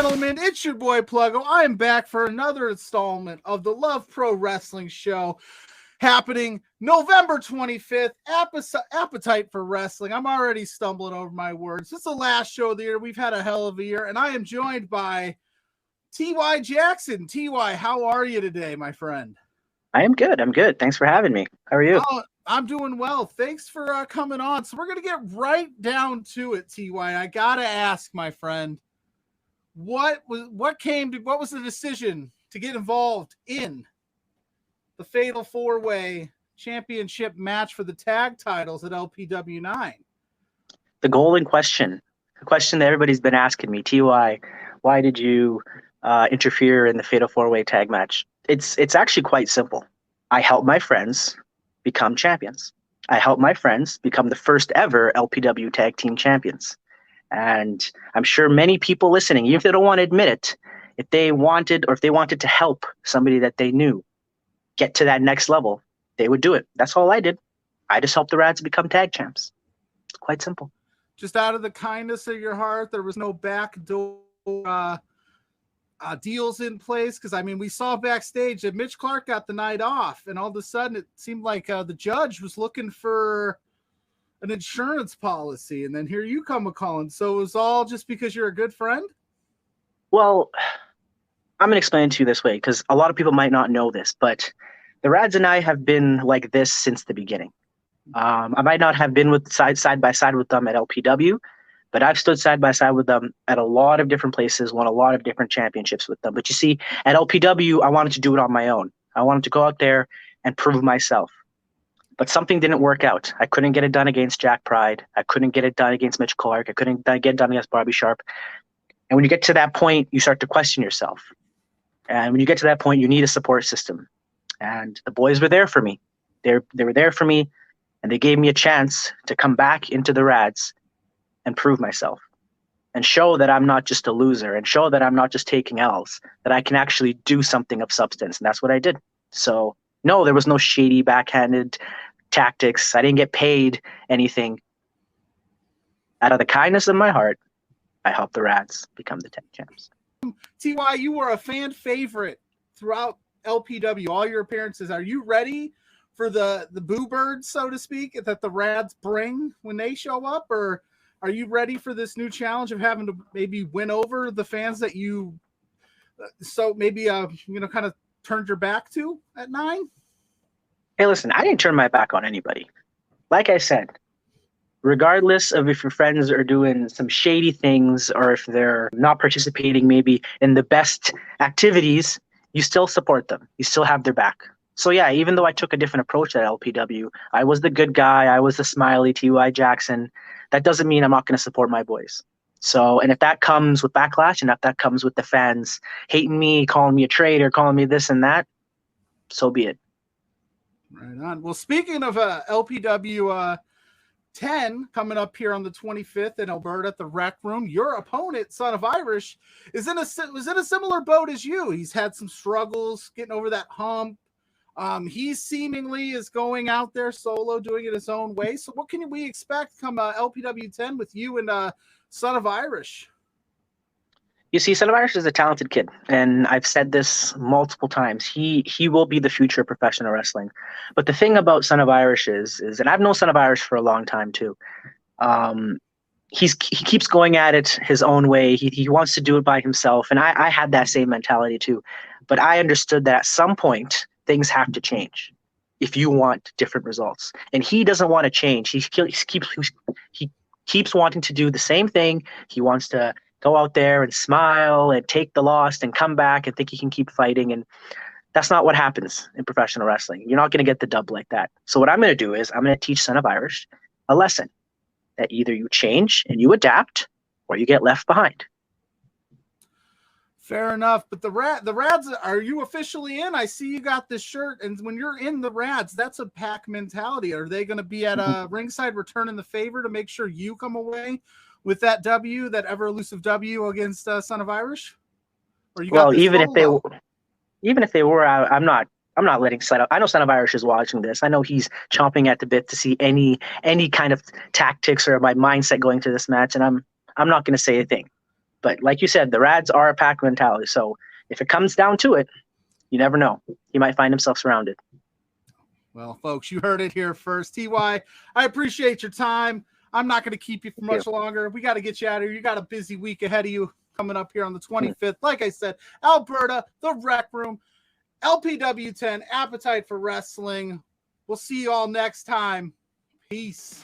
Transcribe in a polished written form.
gentlemen, it's your boy Pluggo. I am back for another installment of the Love Pro Wrestling Show happening November 25th. Appetite for wrestling. I'm already stumbling over my words. This is the last show of the year. We've had a hell of a year, and I am joined by T.Y. Jackson. T.Y., how are you today, my friend? I am good. I'm good. Thanks for having me. How are you? Oh, I'm doing well. Thanks for coming on. So we're going to get right down to it, T.Y. I got to ask, my friend, what was the decision to get involved in the Fatal 4-Way Championship match for the tag titles at LPW 9? The golden question, the question that everybody's been asking me, T.Y., why did you interfere in the Fatal 4-Way tag match? It's actually quite simple. I helped my friends become champions. I helped my friends become the first ever LPW tag team champions. And I'm sure many people listening, even if they don't want to admit it, if they wanted to help somebody that they knew get to that next level, they would do it. That's all I did. I just helped the RADz become tag champs. It's quite simple. Just out of the kindness of your heart, there was no backdoor deals in place, because I mean, we saw backstage that Mitch Clark got the night off, and all of a sudden it seemed like the judge was looking for an insurance policy, and then here you come a-calling. So it was all just because you're a good friend? Well, I'm gonna explain it to you this way, because a lot of people might not know this, but the RADz and I have been like this since the beginning. I might not have been side by side with them at LPW, but I've stood side by side with them at a lot of different places, won a lot of different championships with them. But you see, at LPW, I wanted to do it on my own. I wanted to go out there and prove myself. But something didn't work out. I couldn't get it done against Jack Pride. I couldn't get it done against Mitch Clark. I couldn't get it done against Bobby Sharp. And when you get to that point, you start to question yourself. And when you get to that point, you need a support system. And the boys were there for me. They were there for me, and they gave me a chance to come back into the RADz and prove myself and show that I'm not just a loser, and show that I'm not just taking L's, that I can actually do something of substance. And that's what I did. So no, there was no shady backhanded tactics. I didn't get paid anything. Out of the kindness of my heart, I helped the RADz become the tag champs. T.Y., you were a fan favorite throughout LPW, all your appearances. Are you ready for the boo birds, so to speak, that the RADz bring when they show up? Or are you ready for this new challenge of having to maybe win over the fans that you kind of turned your back to at 9? Hey, listen, I didn't turn my back on anybody. Like I said, regardless of if your friends are doing some shady things or if they're not participating maybe in the best activities, you still support them. You still have their back. So yeah, even though I took a different approach at LPW, I was the good guy, I was the smiley T.Y. Jackson, that doesn't mean I'm not going to support my boys. So, and if that comes with backlash, and if that comes with the fans hating me, calling me a traitor, calling me this and that, so be it. Right on. Well, speaking of LPW 10 coming up here on the 25th in Alberta at the Rec Room, your opponent, Son of Irish, was in a similar boat as you. He's had some struggles getting over that hump. He seemingly is going out there solo, doing it his own way. So what can we expect come LPW 10 with you and Son of Irish? You see, Son of Irish is a talented kid, and I've said this multiple times. He will be the future of professional wrestling. But the thing about Son of Irish is, and I've known Son of Irish for a long time too. He keeps going at it his own way. He wants to do it by himself, and I had that same mentality too. But I understood that at some point things have to change if you want different results. And he doesn't want to change. He keeps wanting to do the same thing. He wants to go out there and smile and take the loss and come back and think he can keep fighting. And that's not what happens in professional wrestling. You're not going to get the dub like that. So what I'm going to do is I'm going to teach Son of Irish a lesson that either you change and you adapt or you get left behind. Fair enough. But the RADz, are you officially in? I see you got this shirt, and when you're in the RADz, that's a pack mentality. Are they going to be at a ringside returning the favor to make sure you come away with that W, that ever elusive W against Son of Irish? Or you got even if they were, I'm not letting Son of, I know Son of Irish is watching this. I know he's chomping at the bit to see any kind of tactics or my mindset going to this match, and I'm not going to say a thing. But like you said, the RADz are a pack mentality. So if it comes down to it, you never know. He might find himself surrounded. Well, folks, you heard it here first. TY, I appreciate your time. I'm not going to keep you for much longer. We got to get you out of here. You got a busy week ahead of you coming up here on the 25th. Like I said, Alberta, the Rec Room, LPW 10, Appetite for Wrestling. We'll see you all next time. Peace.